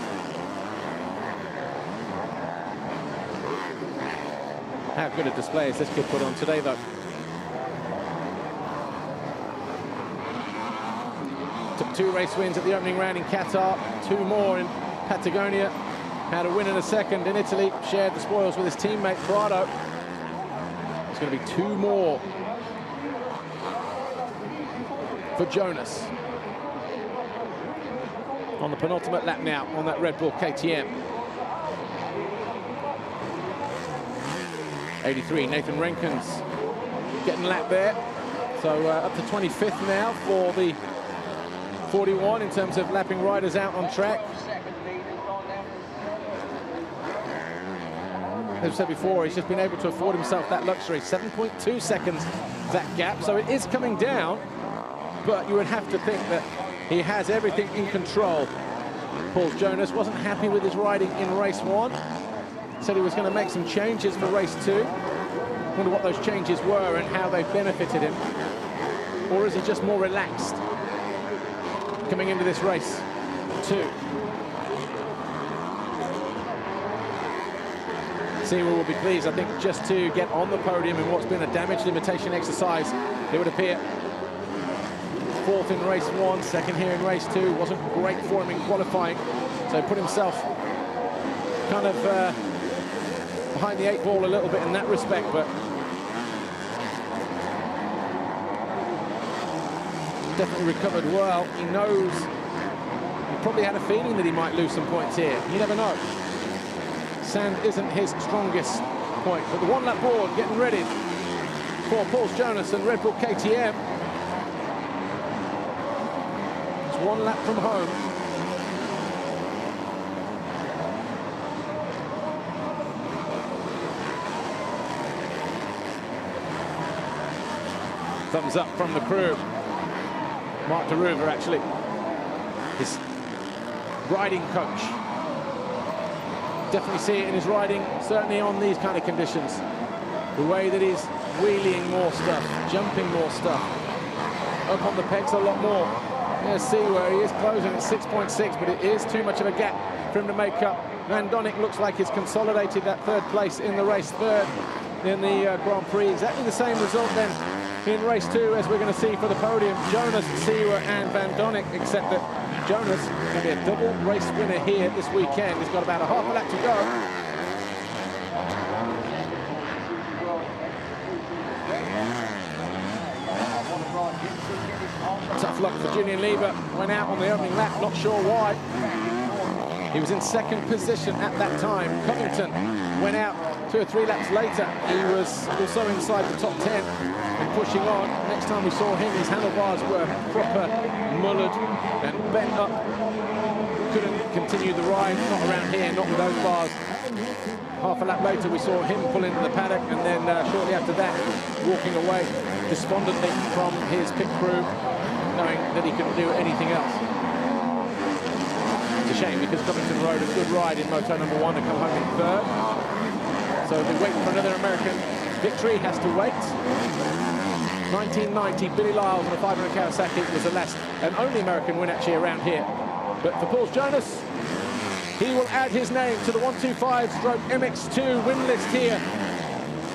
How good a display is this kid put on today, though? Took 2 race wins at the opening round in Qatar, 2 more in Patagonia. Had a win in a 2nd in Italy, shared the spoils with his teammate Prado. There's going to be 2 more for Jonas. on the penultimate lap now on that Red Bull KTM. 83, Nathan Renkens getting lap there. So up to 25th now for the 41 in terms of lapping riders out on track. As I said before, he's just been able to afford himself that luxury. 7.2 seconds, that gap. So it is coming down, but you would have to think that he has everything in control. Paul Jonas wasn't happy with his riding in race 1. Said he was going to make some changes for race 2. Wonder what those changes were and how they benefited him. Or is he just more relaxed coming into this race 2? Seawer will be pleased, I think, just to get on the podium in what's been a damage limitation exercise. It would appear 4th in race 1, 2nd here in race 2. Wasn't great for him in qualifying, so put himself kind of behind the 8 ball a little bit in that respect, but definitely recovered well. He knows, he probably had a feeling that he might lose some points here. You never know. Sand isn't his strongest point, but the one-lap board getting ready for Paul Jonas and Red Bull KTM. It's 1 lap from home. Thumbs up from the crew. Mark de Ruver, actually, his riding coach. Definitely see it in his riding, certainly on these kind of conditions. The way that he's wheeling more stuff, jumping more stuff. Up on the pegs a lot more. There's Seawer, he is closing at 6.6, but it is too much of a gap for him to make up. Van Donnick looks like he's consolidated that 3rd place in the race, 3rd in the Grand Prix. Exactly the same result then in race 2 as we're going to see for the podium. Jonas, Seawer and Van Donnick, except that Jonas going to be a double race winner here this weekend. He's got about a half a lap to go. Tough luck for Julian Lever. Went out on the opening lap, not sure why. He was in 2nd position at that time. Covington went out 2 or 3 laps later. He was also inside the top 10 and pushing on. Next time we saw him, his handlebars were proper mullered and bent up. Couldn't continue the ride, not around here, not with those bars. Half a lap later, we saw him pull into the paddock, and then shortly after that, walking away despondently from his pit crew, knowing that he couldn't do anything else. It's a shame because Covington rode a good ride in Moto number 1 to come home in 3rd. So they're waiting for another American victory, has to wait. 1990, Billy Lyles on a 500 Kawasaki was the last and only American win actually around here. But for Paul Jonas, he will add his name to the 125/MX2 win list here.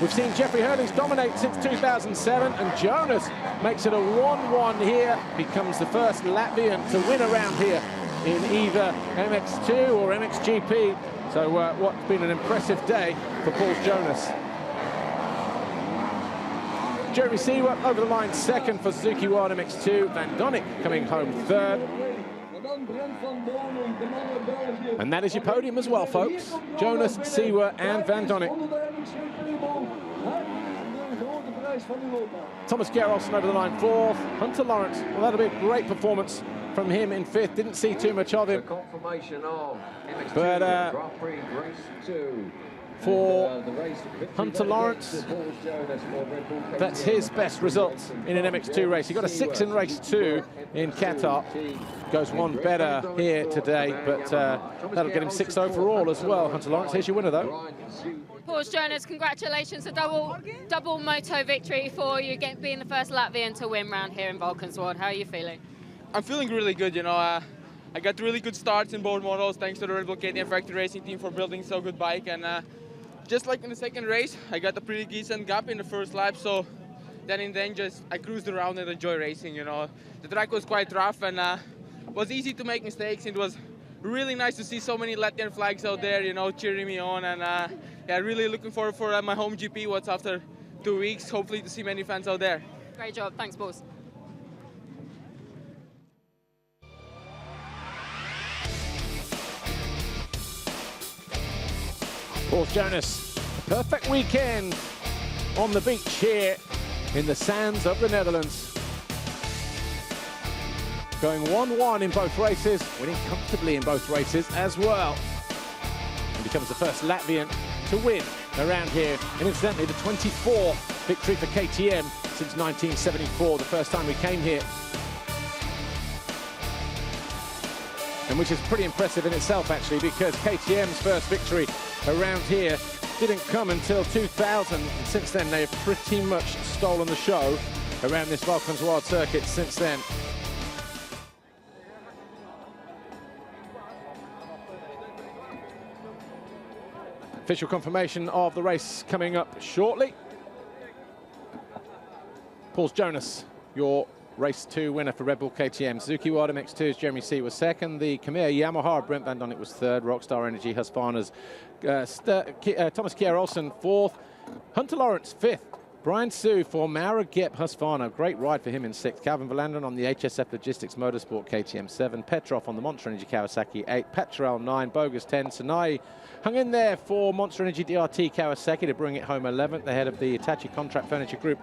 We've seen Jeffrey Hurlings dominate since 2007, and Jonas makes it a 1-1 here, becomes the first Latvian to win around here in either MX2 or MXGP. So what's been an impressive day for Paul Jonas. Jeremy Seawer over the line 2nd for Suzuki Wild MX2. Van Donnick coming home 3rd. And that is your podium as well, folks. Jonas, Seawer and Van Donnick. Thomas Gerolson over the line 4th. Hunter Lawrence, well, that'll be a great performance from him in 5th. Didn't see too much of him. But for Hunter Lawrence, that's his best result in an MX2 race. He got a 6 in race 2 in Qatar. Goes 1 better here today, but that'll get him 6 overall as well. Hunter Lawrence, here's your winner though. Paul Jonas, congratulations, a double moto victory for you, being the first Latvian to win round here in Valkenswaard. How are you feeling? I'm feeling really good, you know. I got really good starts in both models, thanks to the Red Bull KTM Factory Racing team for building so good bike. And just like in the 2nd race, I got a pretty decent gap in the 1st lap, so then in the end I cruised around and enjoyed racing, you know. The track was quite rough and was easy to make mistakes. It was really nice to see so many Latvian flags out there, you know, cheering me on. And yeah, really looking forward for my home GP, what's after 2 weeks, hopefully to see many fans out there. Great job, thanks, boss. Paul Jonas, a perfect weekend on the beach here in the sands of the Netherlands. Going 1-1 in both races, winning comfortably in both races as well. And becomes the first Latvian to win around here. And incidentally, the 24th victory for KTM since 1974, the first time we came here. And which is pretty impressive in itself, actually, because KTM's first victory around here didn't come until 2000. And since then, they've pretty much stolen the show around this Valkenswaard circuit since then. Official confirmation of the race coming up shortly. Paul Jonas, your race 2 winner for Red Bull KTM. Suzuki World MX2's Jeremy C was second. The Khmer Yamaha, Brent Van Donnick was third. Rockstar Energy Husqvarna's Thomas Kjær Olsen fourth. Hunter Lawrence fifth. Brian Sue for Maura Gep Husqvarna. Great ride for him in sixth. Calvin Verlander on the HSF Logistics Motorsport KTM 7. Petrov on the Monster Energy Kawasaki 8. Patrell 9. Bogus 10. Sanai hung in there for Monster Energy DRT Kawasaki to bring it home 11th, ahead of the Hitachi Contract Furniture Group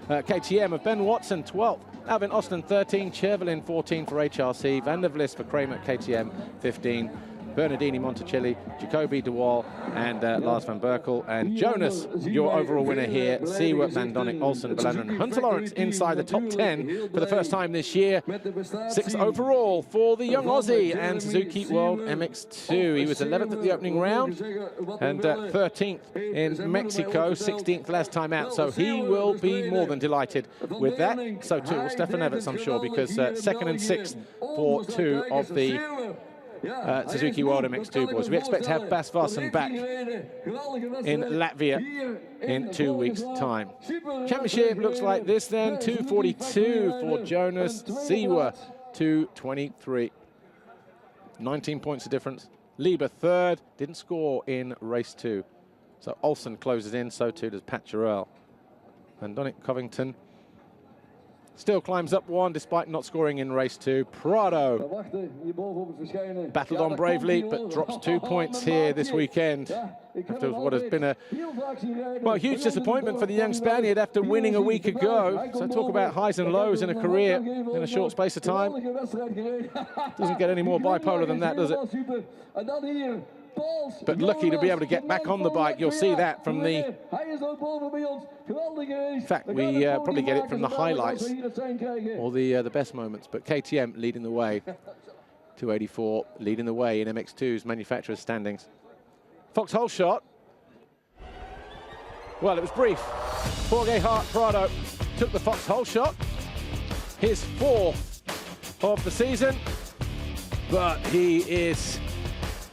KTM of Ben Watson 12th. Alvin Austin 13. Chervelin 14 for HRC. Van der Vlis for Kramer KTM 15. Bernardini Monticelli, Jacoby de Waal, and Lars van Berkel. And Jonas, your overall winner here. Seward, Van Donnick, Olsen, Verlander, and Hunter Lawrence inside the top 10 for the first time this year. 6th overall for the young Aussie and Suzuki World MX2. He was 11th at the opening round and 13th in Mexico, 16th last time out. So he will be more than delighted with that. So too will Stefan Everts, I'm sure, because 2nd and 6th for 2 of the Suzuki World MX2 boys. We expect to have Bas Vassen back in Latvia in 2 weeks' time. Championship looks like this then. 2:42 for Jonas. Siwa 2:23. 19 points of difference. Lieber third. Didn't score in race 2. So Olsen closes in. So too does Pat Jarrell. Van Donnick Covington still climbs up 1 despite not scoring in race 2. Prado battled on bravely but drops 2 points here this weekend after what has been a huge disappointment for the young Spaniard after winning a week ago. So talk about highs and lows in a career in a short space of time. Doesn't get any more bipolar than that, does it? But lucky to be able to get back on the bike. You'll see that from the... In fact, we probably get it from the highlights or the best moments. But KTM leading the way. 284 leading the way in MX2's manufacturer's standings. Foxhole shot. Well, it was brief. Jorge Hart Prado took the Foxhole shot. His 4th of the season. But he is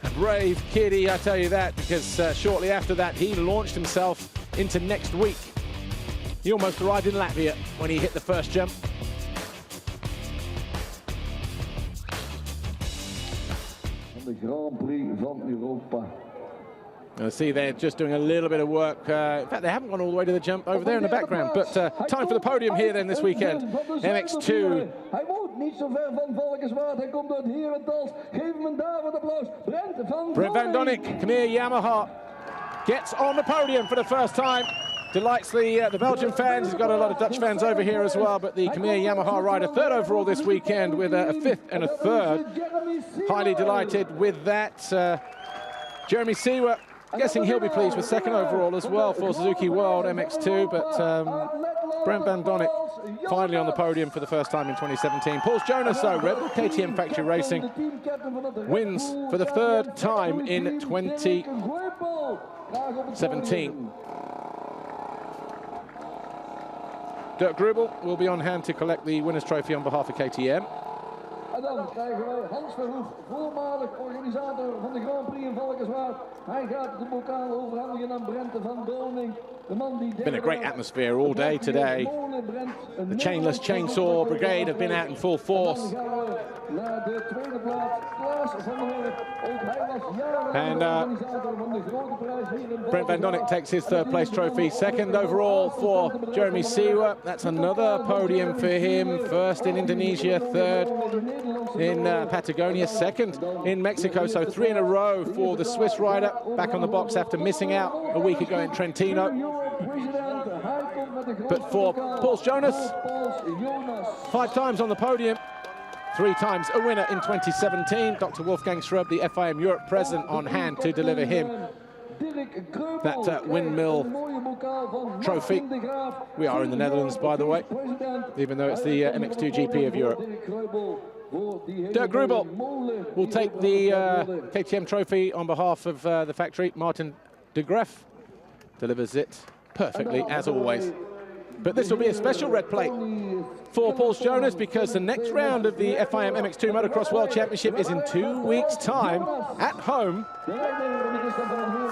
a brave kiddie, I tell you that, because shortly after that, he launched himself into next week. He almost arrived in Latvia when he hit the first jump. The Grand Prix van Europa. I see they're just doing a little bit of work. In fact, they haven't gone all the way to the jump over there in the background. But time for the podium here then this weekend. MX2. Hij woont niet zo ver van Valkenswaard. Hij komt uit Herentals. Geef hem een David applaus. Brent Van Donnick, Khmer Yamaha, gets on the podium for the first time. Delights the Belgian fans. He's got a lot of Dutch fans over here as well. But the Khmer Yamaha rider, 3rd overall this weekend with a 5th and a 3rd. Highly delighted with that. Jeremy Siwa, guessing he'll be pleased with 2nd overall as well for Suzuki World MX2. But Brent Van Donnick finally on the podium for the first time in 2017. Paul Jonas, though, Red Bull KTM Factory Racing, wins for the 3rd time in 2017. Dirk Grubel will be on hand to collect the winner's trophy on behalf of KTM. En dan krijgen wij Hans Verhoef, voormalig organisator van de Grand Prix in Valkenswaard. Hij gaat de bokaal overhandigen aan Brent van Doning. The man die been a great atmosphere all day today. The Chainless Chainsaw Brigade have been out in full force. naar de tweede plaats Klaas van der Werf. Ook hij was jarenlang And organisator van de grote prijs hier in Brent Van Donnick takes his third place trophy, second overall for Jeremy Seewer. That's another podium for him, first in Indonesia, third in Patagonia, second in Mexico, so 3 in a row for the Swiss rider, back on the box after missing out a week ago in Trentino. But for Paul Jonas, 5 times on the podium, 3 times a winner in 2017. Dr. Wolfgang Schrub, the FIM Europe president, on hand to deliver him that windmill trophy. We are in the Netherlands, by the way, even though it's the MX2 GP of Europe. Dirk Grubel will take the KTM trophy on behalf of the factory. Martin de Graaf delivers it perfectly, as always. But this will be a special red plate for Paul Jonas, because the next round of the FIM MX2 Motocross World Championship is in 2 weeks' time at home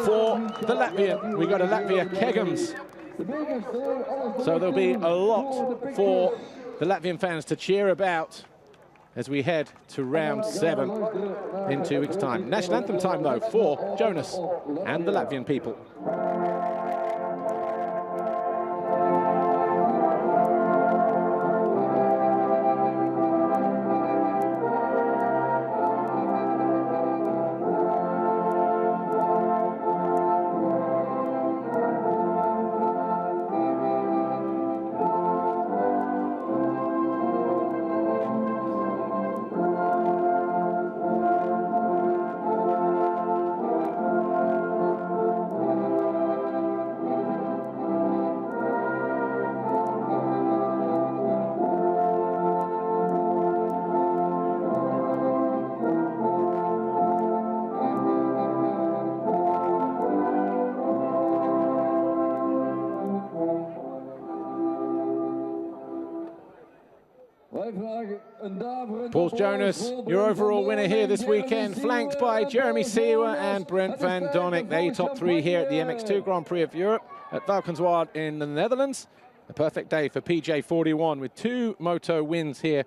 for the Latvian. We go to Latvia, Kegums. So there'll be a lot for the Latvian fans to cheer about as we head to round 7 in 2 weeks' time. National anthem time, though, for Jonas and the Latvian people. Paul Jonas, your overall winner here this weekend, flanked by Jeremy Seewer and Brent Van Donnick. They top 3 here at the MX2 Grand Prix of Europe at Valkenswaard in the Netherlands. A perfect day for PJ41 with 2 moto wins here.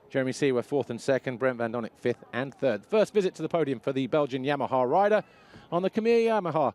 Jeremy Seewer 4th and 2nd, Brent Van Donnick 5th and 3rd. First visit to the podium for the Belgian Yamaha rider on the Khmer Yamaha.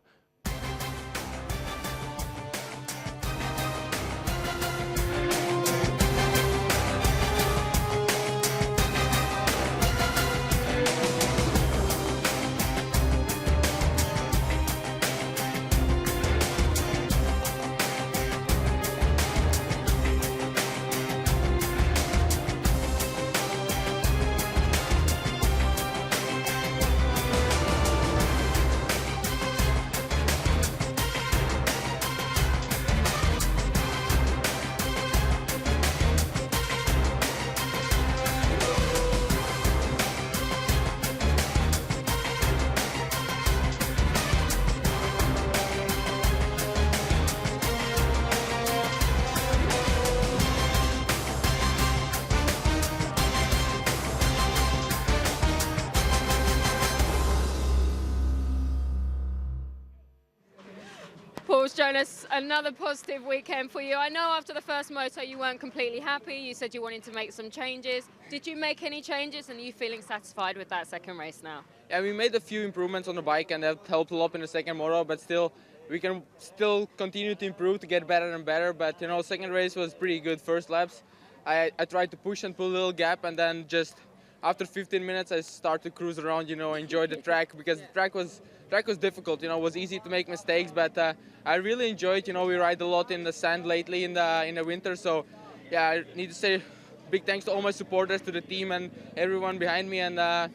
Paul Jonas, another positive weekend for you. I know after the first moto you weren't completely happy. You said you wanted to make some changes. Did you make any changes, and are you feeling satisfied with that second race now? Yeah, we made a few improvements on the bike, and that helped a lot in the second moto, but still, we can still continue to improve to get better and better. But, you know, second race was pretty good first laps. I tried to push and pull a little gap, and then just after 15 minutes I started to cruise around, you know, enjoy the track, because the track was difficult, you know, it was easy to make mistakes, but I really enjoyed, you know, we ride a lot in the sand lately in the winter, so yeah, I need to say big thanks to all my supporters, to the team and everyone behind me, and yeah,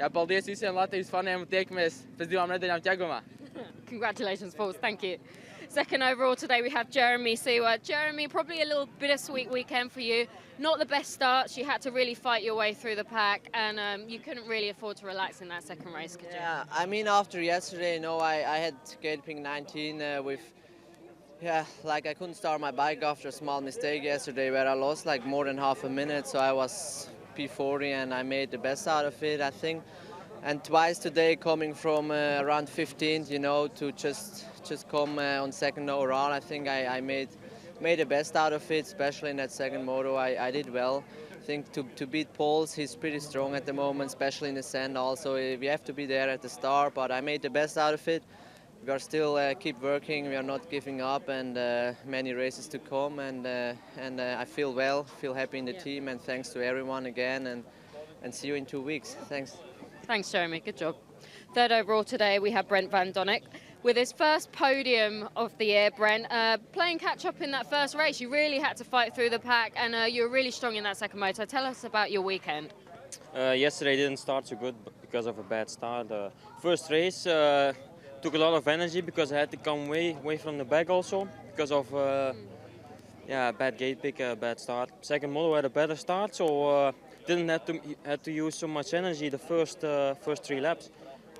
paldies visiem Latvijas faniem, tiekamies pēc 2 nedēļām ķegumā. Congratulations, Paul, thank you. Second overall today we have Jeremy Seewer. Jeremy, probably a little bittersweet weekend for you. Not the best start. You had to really fight your way through the pack, and you couldn't really afford to relax in that second race, could you? Yeah, I mean, after yesterday, you know, I had gate ping 19 with, yeah, like I couldn't start my bike after a small mistake yesterday where I lost like more than half a minute, so I was P40 and I made the best out of it, I think. And twice today coming from around 15th, you know, to just come on second overall, I think I made the best out of it, especially in that second moto. I did well. think to beat Poles, he's pretty strong at the moment, especially in the sand also. We have to be there at the start, but I made the best out of it. We are still keep working, we are not giving up, and many races to come, and I feel well, feel happy in the team, and thanks to everyone again, and see you in 2 weeks. Thanks. Thanks, Jeremy. Good job. Third overall today, we have Brent van Donnek. With his first podium of the year, Brent, playing catch-up in that first race, you really had to fight through the pack, and you were really strong in that second motor. Tell us about your weekend. Yesterday didn't start so good because of a bad start. First race took a lot of energy because I had to come way from the back also because of bad gate pick, bad start. Second moto had a better start, so didn't have to use so much energy the first 3 laps.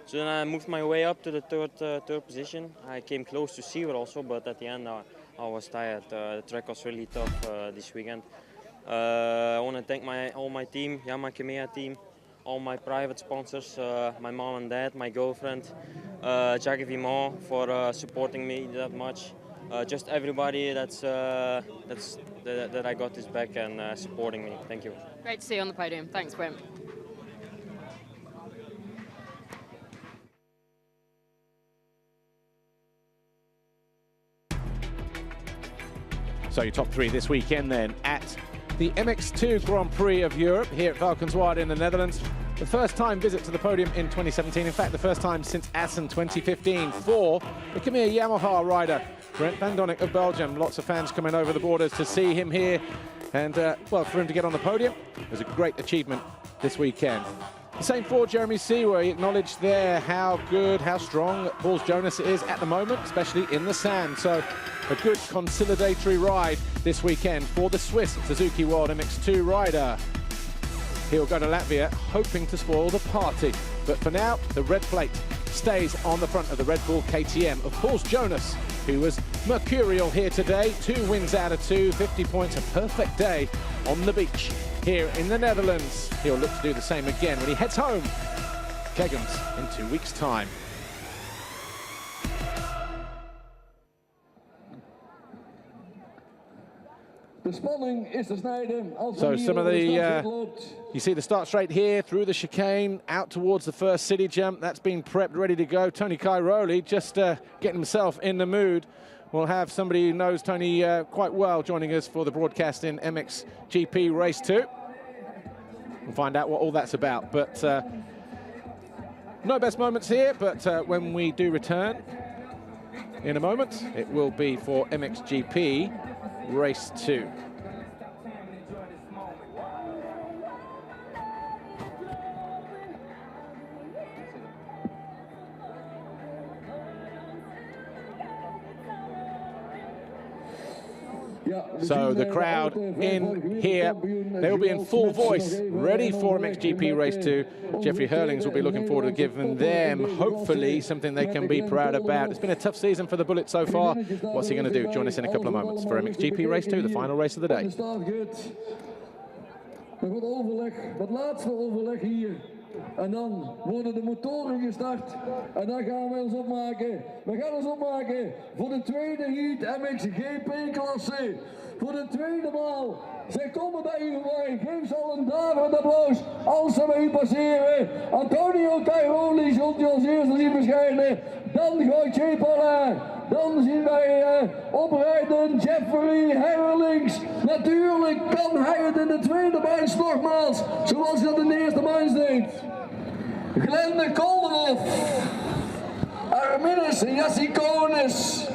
So then I moved my way up to the third position. I came close to Seaver also, but at the end I was tired. The track was really tough this weekend. I want to thank all my team, Yamaha Kemea team, all my private sponsors, my mom and dad, my girlfriend, Jacques Vimont for supporting me that much. Just everybody that I got this back and supporting me. Thank you. Great to see you on the podium. Thanks, Brent. So your top 3 this weekend then at the MX2 Grand Prix of Europe here at Valkenswaard in the Netherlands. The first time visit to the podium in 2017. In fact, the first time since Assen 2015 for the Kemea Yamaha rider, Brent van Donnek of Belgium. Lots of fans coming over the borders to see him here. And, well, for him to get on the podium, it was a great achievement this weekend. The same for Jeremy Seewer. He acknowledged there how good, how strong Paul Jonas is at the moment, especially in the sand. So a good consolidatory ride this weekend for the Swiss Suzuki World MX2 rider. He'll go to Latvia hoping to spoil the party. But for now, the red plate stays on the front of the Red Bull KTM of Paul Jonas, who was mercurial here today. 2 wins out of 2, 50 points, a perfect day on the beach here in the Netherlands. He'll look to do the same again when he heads home, Kegums, in 2 weeks' time. So some of the, you see the start straight here, through the chicane, out towards the first city jump. That's been prepped, ready to go. Tony Cairoli just getting himself in the mood. We'll have somebody who knows Tony quite well joining us for the broadcast in MXGP Race 2. We'll find out what all that's about. But no best moments here, but when we do return in a moment, it will be for MXGP Race 2. So the crowd in here, they will be in full voice, ready for MXGP Race 2. Jeffrey Hurlings will be looking forward to giving them, hopefully, something they can be proud about. It's been a tough season for the Bullet so far. What's he going to do? Join us in a couple of moments for MXGP Race 2, the final race of the day. En dan worden de motoren gestart en dan gaan we ons opmaken. We gaan ons opmaken voor de tweede heat MXGP-klasse. Voor de tweede maal. Zij komen bij u voorbij. Geef ze al een daverend applaus als ze bij u passeren. Antonio Cairoli zult u als eerste zien verschijnen. Dan Gauthier Paulin. Dan zien wij oprijden Jeffrey Hurlings. Natuurlijk kan hij het in de tweede mijns nogmaals, zoals hij dat in de eerste mijns deed. Glenn de Koldenhoff, Arminis Jassikonis.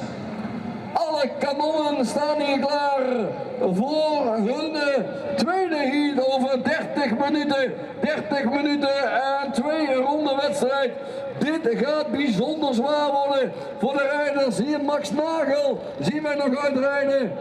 Alle kanonnen staan hier klaar voor hun tweede heat over 30 minuten. 30 minuten en 2 ronden wedstrijd. Dit gaat bijzonder zwaar worden voor de rijders. Hier Max Nagel zien wij nog uitrijden.